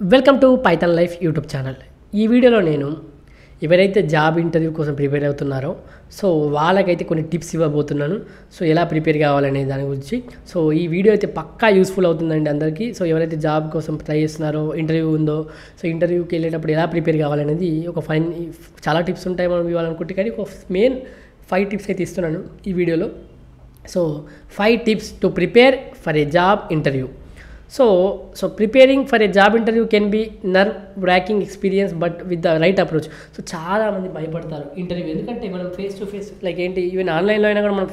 Welcome to Python life YouTube channel. ఈ వీడియోలో నేను ఎవరైతే జాబ్ ఇంటర్వ్యూ కోసం ప్రిపేర్ అవుతున్నారో సో వాళ్ళకైతే కొన్ని టిప్స్ ఇవ్వబోతున్నాను. సో ఎలా ప్రిపేర్ కావాలనే దాని గురించి. సో ఈ వీడియో అయితే పక్కా యూస్ఫుల్ అవుతుందండి అందరికీ. సో ఎవరైతే జాబ్ కోసం ట్రై చేస్తున్నారో, ఇంటర్వ్యూ ఉందో, సో ఇంటర్వ్యూకి వెళ్ళేటప్పుడు ఎలా ప్రిపేర్ కావాలనేది చాలా టిప్స్ ఉంటాయి మనం ఇవ్వాలనుకుంటే, కానీ ఒక మెయిన్ 5 టిప్స్ అయితే ఇస్తున్నాను ఈ వీడియోలో. So 5 tips to prepare for a job interview. So preparing for a job interview can be nerve-wracking experience, but with the right approach. So చాలా మంది భయపడతారు ఇంటర్వ్యూ, ఎందుకంటే మనం ఫేస్ టు ఫేస్ లైక్ ఏంటి, ఈవెన్ ఆన్లైన్లో అయినా కూడా మనం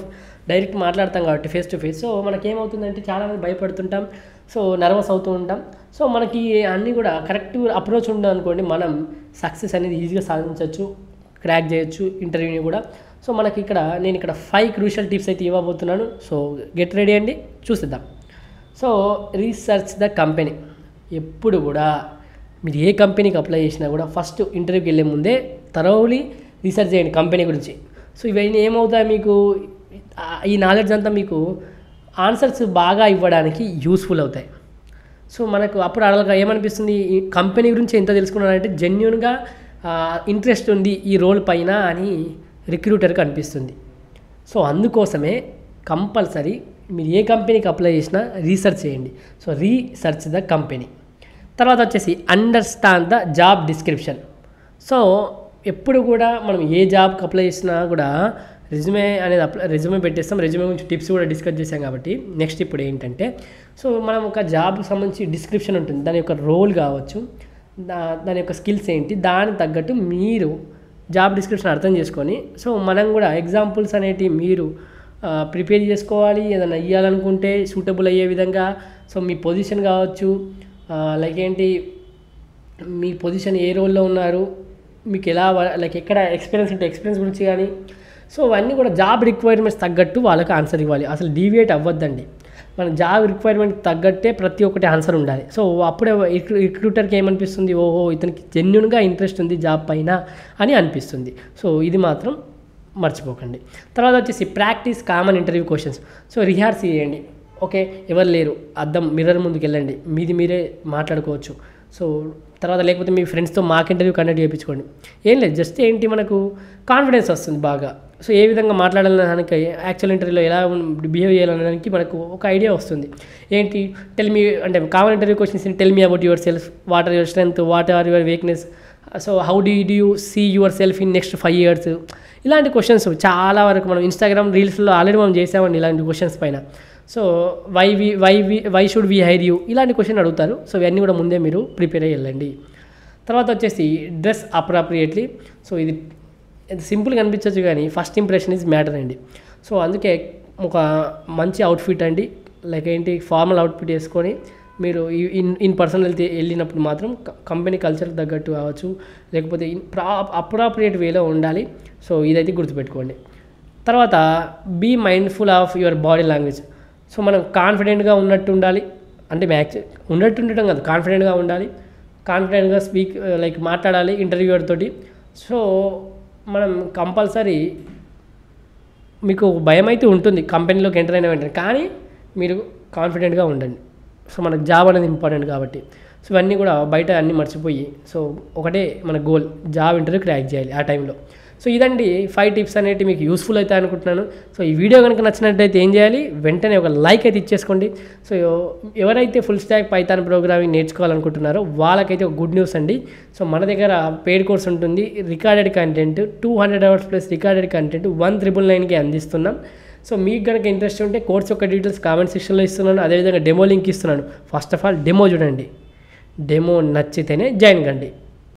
డైరెక్ట్ మాట్లాడతాం కాబట్టి ఫేస్ టు ఫేస్. సో మనకేమవుతుందంటే చాలామంది భయపడుతుంటాం, సో నర్వస్ అవుతూ ఉంటాం. సో మనకి అన్నీ కూడా కరెక్ట్ అప్రోచ్ ఉందనుకోండి, మనం సక్సెస్ అనేది ఈజీగా సాధించవచ్చు, క్రాక్ చేయొచ్చు ఇంటర్వ్యూని కూడా. సో మనకి నేను ఇక్కడ 5 క్రూషియల్ టిప్స్ అయితే ఇవ్వబోతున్నాను. సో గెట్ రెడీ అండి, చూసిద్దాం. So research the company. ఎప్పుడు కూడా మీరు ఏ కంపెనీకి అప్లై చేసినా కూడా ఫస్ట్ ఇంటర్వ్యూకి వెళ్ళే ముందే థరోలీ రీసెర్చ్ చేయండి కంపెనీ గురించి. సో ఇవన్నీ ఏమవుతాయి, మీకు ఈ నాలెడ్జ్ అంతా మీకు ఆన్సర్స్ బాగా ఇవ్వడానికి యూస్ఫుల్ అవుతాయి. సో మనకు అప్పుడు అలా ఏమనిపిస్తుంది, ఈ కంపెనీ గురించి ఎంత తెలుసుకున్నారంటే జెన్యూన్గా ఇంట్రెస్ట్ ఉంది ఈ రోల్ పైన అని రిక్రూటర్కి అనిపిస్తుంది. సో అందుకోసమే కంపల్సరీ మీరు ఏ కంపెనీకి అప్లై చేసినా రీసెర్చ్ చేయండి. So research the company. తర్వాత వచ్చేసి understand the job description. So ఎప్పుడు కూడా మనం ఏ జాబ్కి అప్లై చేసినా కూడా రెజ్యూమే పెట్టేస్తాం. రెజ్యూమే గురించి టిప్స్ కూడా డిస్కస్ చేసాం కాబట్టి నెక్స్ట్ ఇప్పుడు ఏంటంటే, సో మనం ఒక జాబ్కి సంబంధించి డిస్క్రిప్షన్ ఉంటుంది, దాని యొక్క రోల్ కావచ్చు, దాని యొక్క స్కిల్స్ ఏంటి, దానికి తగ్గట్టు మీరు జాబ్ డిస్క్రిప్షన్ అర్థం చేసుకొని, సో మనం కూడా ఎగ్జాంపుల్స్ అనేటివి మీరు ప్రిపేర్ చేసుకోవాలి. ఏదైనా ఇవ్వాలనుకుంటే సూటబుల్ అయ్యే విధంగా. సో మీ పొజిషన్ కావచ్చు, లైక్ ఏంటి, మీ పొజిషన్ ఏ రోల్లో ఉన్నారు, మీకు ఎలా లైక్ ఎక్కడ ఎక్స్పీరియన్స్ ఉంటే ఎక్స్పీరియన్స్ గురించి కానీ, సో అవన్నీ కూడా జాబ్ రిక్వైర్మెంట్స్ తగ్గట్టు వాళ్ళకి ఆన్సర్ ఇవ్వాలి. అసలు డీవియేట్ అవ్వద్దండి, మన జాబ్ రిక్వైర్మెంట్ తగ్గట్టే ప్రతి ఒక్కటి ఆన్సర్ ఉండాలి. సో అప్పుడే రిక్రూటర్కి ఏమనిపిస్తుంది, ఓహో ఇతనికి జెన్యూన్గా ఇంట్రెస్ట్ ఉంది జాబ్ పైన అని అనిపిస్తుంది. సో ఇది మాత్రం మర్చిపోకండి. తర్వాత వచ్చేసి practice common interview questions. So rehearse చేయండి. ఓకే, ఎవరు లేరు, అద్దం మిర్రర్ ముందుకు వెళ్ళండి, మీరే మాట్లాడుకోవచ్చు. సో తర్వాత లేకపోతే మీ ఫ్రెండ్స్తో మాక్ ఇంటర్వ్యూ కండక్ట్ చేయించుకోండి. ఏం లేదు, జస్ట్ ఏంటి, మనకు కాన్ఫిడెన్స్ వస్తుంది బాగా. సో ఏ విధంగా మాట్లాడాలనడానికి, యాక్చువల్ ఇంటర్వ్యూలో ఎలా బిహేవ్ చేయాలనడానికి మనకు ఒక ఐడియా వస్తుంది. ఏంటి, టెల్ మీ అంటే common interview questions, tell me about yourself, what are your strength, what are your weakness, so how do you see yourself in next 5 years. ఇలాంటి questions చాలా వరకు మనం Instagram రీల్స్లో already మనం చేసామండి ఇలాంటి questions పైన. So why should we hire you, ఇలాంటి క్వశ్చన్ అడుగుతారు. సో ఇవన్నీ కూడా ముందే మీరు ప్రిపేర్ అయ్యి వెళ్ళండి. తర్వాత వచ్చేసి డ్రెస్ అప్రాప్రియేట్లీ. సో ఇది సింపుల్గా అనిపించవచ్చు కానీ ఫస్ట్ ఇంప్రెషన్ ఈజ్ మ్యాటర్ అండి. సో అందుకే ఒక మంచి అవుట్ఫిట్ అండి, లైక్ ఏంటి, ఫార్మల్ అవుట్ఫిట్ వేసుకొని మీరు ఇన్ పర్సన్ వెళ్ళినప్పుడు మాత్రం కంపెనీ కల్చర్కి తగ్గట్టు కావచ్చు, లేకపోతే అప్రాప్రియేట్ వేలో ఉండాలి. సో ఇదైతే గుర్తుపెట్టుకోండి. తర్వాత be mindful of your body language. So మనం కాన్ఫిడెంట్గా ఉన్నట్టు ఉండాలి, అంటే ఉన్నట్టు ఉండటం కాదు, కాన్ఫిడెంట్గా ఉండాలి, కాన్ఫిడెంట్గా లైక్ మాట్లాడాలి ఇంటర్వ్యూయర్ తోటి. సో మనం కంపల్సరీ, మీకు భయం అయితే ఉంటుంది కంపెనీలోకి ఎంటర్ అయిన వెంటనే, కానీ మీరు కాన్ఫిడెంట్గా ఉండండి. సో మనకు జాబ్ అనేది ఇంపార్టెంట్ కాబట్టి. సో ఇవన్నీ కూడా బయట అన్నీ మర్చిపోయి, సో ఒకటే మన గోల్, జాబ్ ఇంటర్వ్యూ క్రాక్ చేయాలి ఆ టైంలో. సో ఇదండి 5 టిప్స్ అనేవి మీకు యూస్ఫుల్ అవుతాయి అనుకుంటున్నాను. సో ఈ వీడియో కనుక నచ్చినట్టయితే ఏం చేయాలి, వెంటనే ఒక లైక్ అయితే ఇచ్చేసుకోండి. సో ఎవరైతే ఫుల్ స్టాక్ పైథాన్ ప్రోగ్రామింగ్ నేర్చుకోవాలనుకుంటున్నారో వాళ్ళకైతే ఒక గుడ్ న్యూస్ అండి. సో మన దగ్గర పెయిడ్ కోర్స్ ఉంటుంది, recorded content 200 hours plus recorded content 1999కి అందిస్తున్నాం. సో మీకు కనుక ఇంట్రెస్ట్ ఉంటే కోర్స్ యొక్క డీటెయిల్స్ కామెంట్ సెక్షన్లో ఇస్తున్నాను, అదేవిధంగా డెమో లింక్ ఇస్తున్నాను. ఫస్ట్ ఆఫ్ ఆల్ డెమో చూడండి, డెమో నచ్చితేనే జాయిన్ కండి.